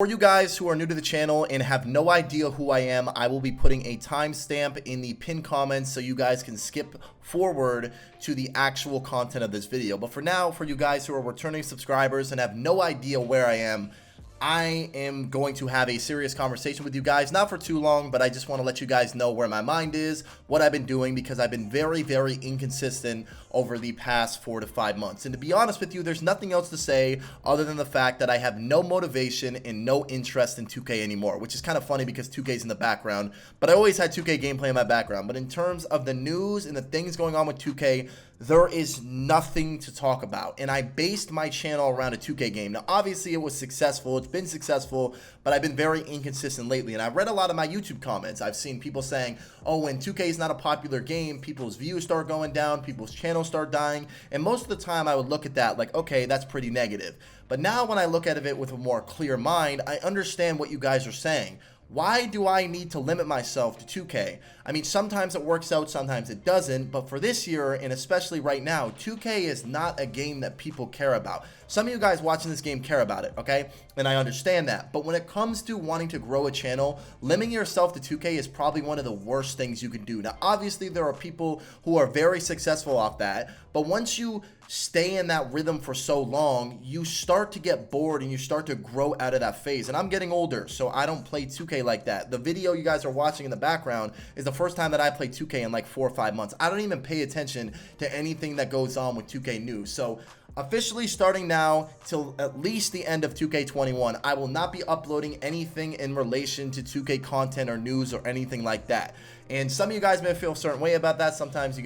For you guys who are new to the channel and have no idea who I am, I will be putting a timestamp in the pinned comments so you guys can skip forward to the actual content of this video. But for now, for you guys who are returning subscribers and have no idea where I am going to have a serious conversation with you guys, not for too long, but I just want to let you guys know where my mind is, what I've been doing, because I've been very, very inconsistent over the past 4 to 5 months. And to be honest with you, there's nothing else to say other than the fact that I have no motivation and no interest in 2K anymore, which is kind of funny because 2K is in the background, but I always had 2K gameplay in my background. But in terms of the news and the things going on with 2K, there is nothing to talk about. And I based my channel around a 2K game. Now, obviously, it was successful. It's been successful, but I've been very inconsistent lately. And I've read a lot of my YouTube comments. I've seen people saying, oh, when 2K is not a popular game, people's views start going down, people's channels start dying. And most of the time, I would look at that like, okay, that's pretty negative. But now when I look at it with a more clear mind, I understand what you guys are saying. Why do I need to limit myself to 2K? I mean, sometimes it works out, sometimes it doesn't, but for this year, and especially right now, 2K is not a game that people care about. Some of you guys watching this game care about it, okay? And I understand that. But when it comes to wanting to grow a channel, limiting yourself to 2K is probably one of the worst things you can do. Now, obviously, there are people who are very successful off that, but once you stay in that rhythm for so long, you start to get bored and you start to grow out of that phase. And I'm getting older, so I don't play 2K like that. The video you guys are watching in the background is the first time that I played 2K in like 4 or 5 months. I don't even pay attention to anything that goes on with 2K news. So officially starting now till at least the end of 2K21, I will not be uploading anything in relation to 2K content or news or anything like that. And some of you guys may feel a certain way about that. Some of you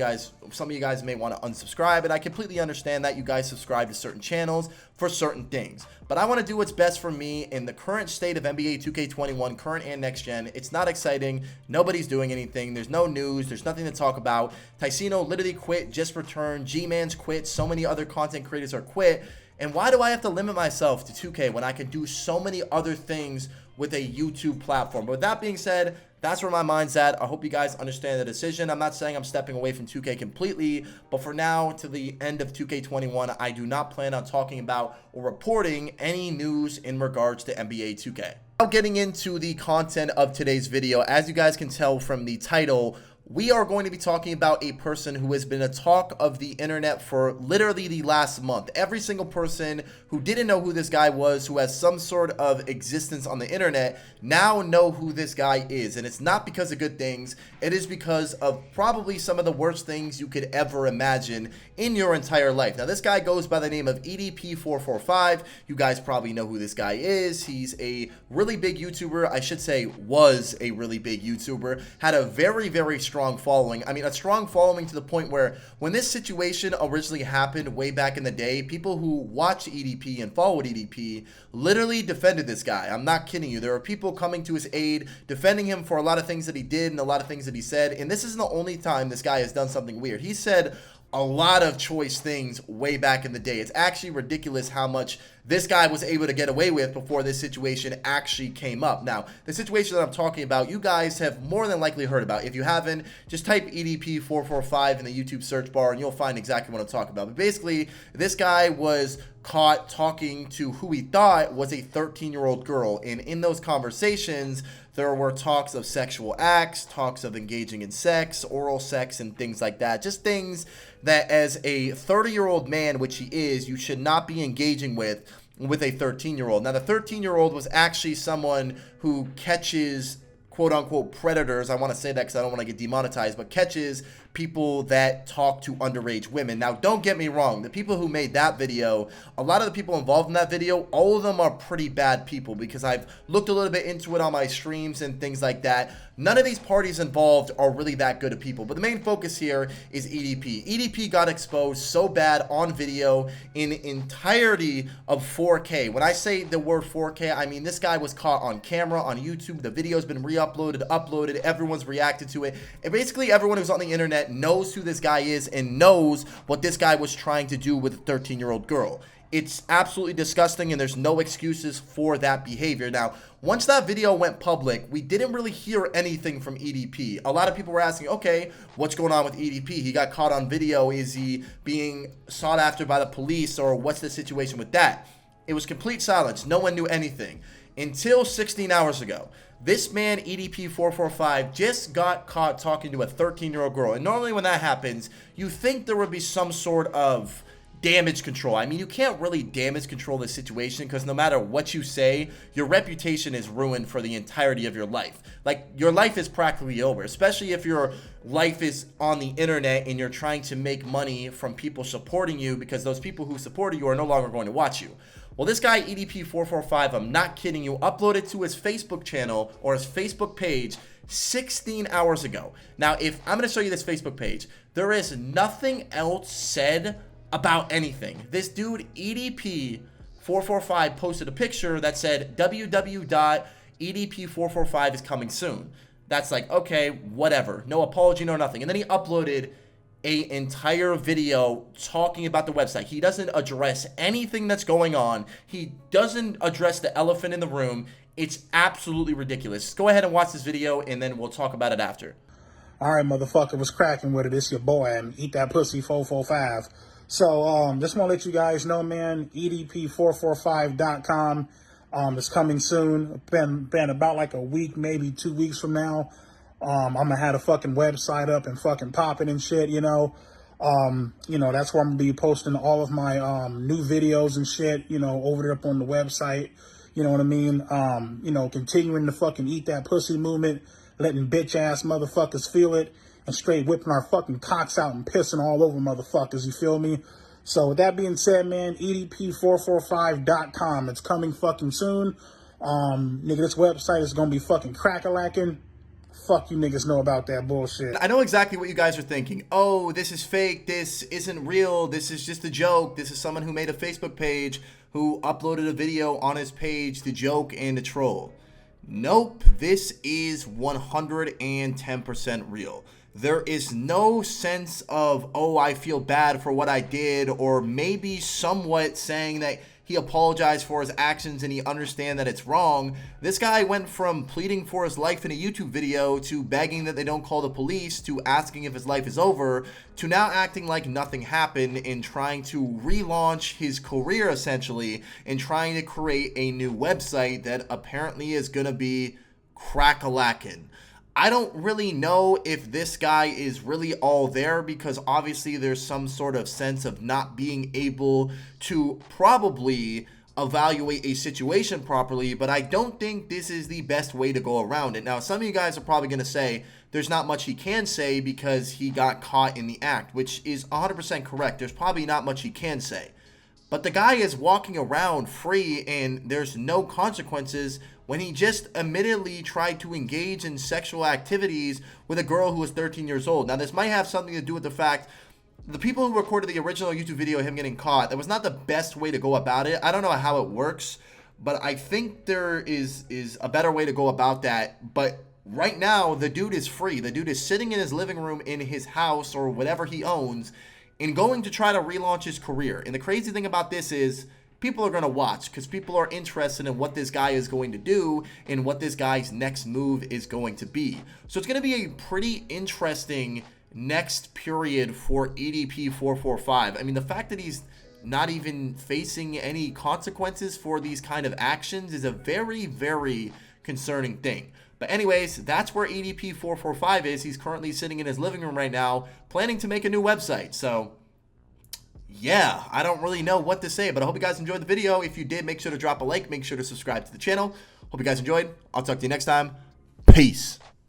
guys may want to unsubscribe, and I completely understand that you guys subscribe to certain channels for certain things. But I want to do what's best for me in the current state of NBA 2K21, current and next gen. It's not exciting. Nobody's doing anything. There's no news. There's nothing to talk about. Ticino literally quit, just returned. G-Man's quit. So many other content creators are quit. And why do I have to limit myself to 2K when I can do so many other things with a YouTube platform? But with that being said, that's where my mind's at. I hope you guys understand the decision. I'm not saying I'm stepping away from 2K completely, but for now, to the end of 2K21, I do not plan on talking about or reporting any news in regards to NBA 2K. Now getting into the content of today's video, as you guys can tell from the title, we are going to be talking about a person who has been a talk of the internet for literally the last month. Every single person who didn't know who this guy was, who has some sort of existence on the internet, now know who this guy is. And it's not because of good things. It is because of probably some of the worst things you could ever imagine in your entire life. Now, this guy goes by the name of EDP445. You guys probably know who this guy is. He's a really big YouTuber. I should say was a really big YouTuber. Had a very, very strong following. I mean, a strong following to the point where when this situation originally happened way back in the day, people who watched EDP and followed EDP literally defended this guy. I'm not kidding you. There are people coming to his aid, defending him for a lot of things that he did and a lot of things that he said. And this isn't the only time this guy has done something weird. He said a lot of choice things way back in the day. It's actually ridiculous how much this guy was able to get away with before this situation actually came up. Now, the situation that I'm talking about, you guys have more than likely heard about. If you haven't, just type EDP445 in the YouTube search bar and you'll find exactly what I'm talking about. But basically, this guy was caught talking to who he thought was a 13-year-old girl. And in those conversations, there were talks of sexual acts, talks of engaging in sex, oral sex, and things like that. Just things that as a 30-year-old man, which he is, you should not be engaging with a 13-year-old. Now, the 13-year-old was actually someone who catches quote-unquote predators. I want to say that because I don't want to get demonetized, but catches people that talk to underage women. Now, don't get me wrong. The people who made that video, a lot of the people involved in that video, all of them are pretty bad people because I've looked a little bit into it on my streams and things like that. None of these parties involved are really that good of people. But the main focus here is EDP. EDP got exposed so bad on video in entirety of 4K. When I say the word 4K, I mean this guy was caught on camera on YouTube. The video's been re-uploaded, uploaded. Everyone's reacted to it. And basically everyone who's on the internet knows who this guy is and knows what this guy was trying to do with a 13-year-old girl. It's absolutely disgusting and there's no excuses for that behavior. Now, once that video went public, we didn't really hear anything from EDP. A lot of people were asking, okay, what's going on with EDP? He got caught on video. Is he being sought after by the police, or what's the situation with that? It was complete silence. No one knew anything. until 16 hours ago. This man, EDP445, just got caught talking to a 13-year-old girl. And normally when that happens, you think there would be some sort of damage control. I mean, you can't really damage control this situation because no matter what you say, your reputation is ruined for the entirety of your life. Like, your life is practically over, especially if your life is on the internet and you're trying to make money from people supporting you because those people who supported you are no longer going to watch you. Well, this guy, EDP445, I'm not kidding you, uploaded to his Facebook channel or his Facebook page 16 hours ago. Now, if I'm going to show you this Facebook page, there is nothing else said about anything. This dude, EDP445, posted a picture that said www.edp445 is coming soon. That's like, okay, whatever. No apology, no nothing. And then he uploaded an entire video talking about the website. He doesn't address anything that's going on. He doesn't address the elephant in the room. It's absolutely ridiculous. Go ahead and watch this video, and then we'll talk about it after. All right, motherfucker, what's cracking with it? It's your boy, and Eat That Pussy 445. So, just want to let you guys know, man, EDP445.com is coming soon. Been about like a week, maybe 2 weeks from now. I'm gonna have a fucking website up and fucking popping and shit, you know. That's where I'm gonna be posting all of my new videos and shit, you know, over there up on the website. You know what I mean? Continuing the fucking Eat That Pussy movement, letting bitch ass motherfuckers feel it, and straight whipping our fucking cocks out and pissing all over motherfuckers, you feel me? So with that being said, man, EDP445.com, it's coming fucking soon. Nigga, this website is gonna be fucking crack-a-lacking. Fuck you niggas know about that bullshit. I know exactly what you guys are thinking. Oh, this is fake. This isn't real. This is just a joke. This is someone who made a Facebook page who uploaded a video on his page to joke and to troll. Nope. This is 110% real. There is no sense of, oh, I feel bad for what I did, or maybe somewhat saying that he apologized for his actions and he understands that it's wrong. This guy went from pleading for his life in a YouTube video to begging that they don't call the police to asking if his life is over to now acting like nothing happened and trying to relaunch his career essentially and trying to create a new website that apparently is going to be crack-a-lackin'. I don't really know if this guy is really all there because obviously there's some sort of sense of not being able to probably evaluate a situation properly, but I don't think this is the best way to go around it. Now, some of you guys are probably going to say there's not much he can say because he got caught in the act, which is 100% correct. There's probably not much he can say. But the guy is walking around free and there's no consequences when he just admittedly tried to engage in sexual activities with a girl who was 13 years old. Now, this might have something to do with the fact the people who recorded the original YouTube video of him getting caught, that was not the best way to go about it. I don't know how it works, but I think there is a better way to go about that. But right now, the dude is free. The dude is sitting in his living room in his house or whatever he owns and going to try to relaunch his career. And the crazy thing about this is people are going to watch because people are interested in what this guy is going to do and what this guy's next move is going to be. So it's going to be a pretty interesting next period for EDP445. I mean, the fact that he's not even facing any consequences for these kind of actions is a very, very concerning thing. But anyways, that's where EDP445 is. He's currently sitting in his living room right now, planning to make a new website. So yeah, I don't really know what to say, but I hope you guys enjoyed the video. If you did, make sure to drop a like, make sure to subscribe to the channel. Hope you guys enjoyed. I'll talk to you next time. Peace.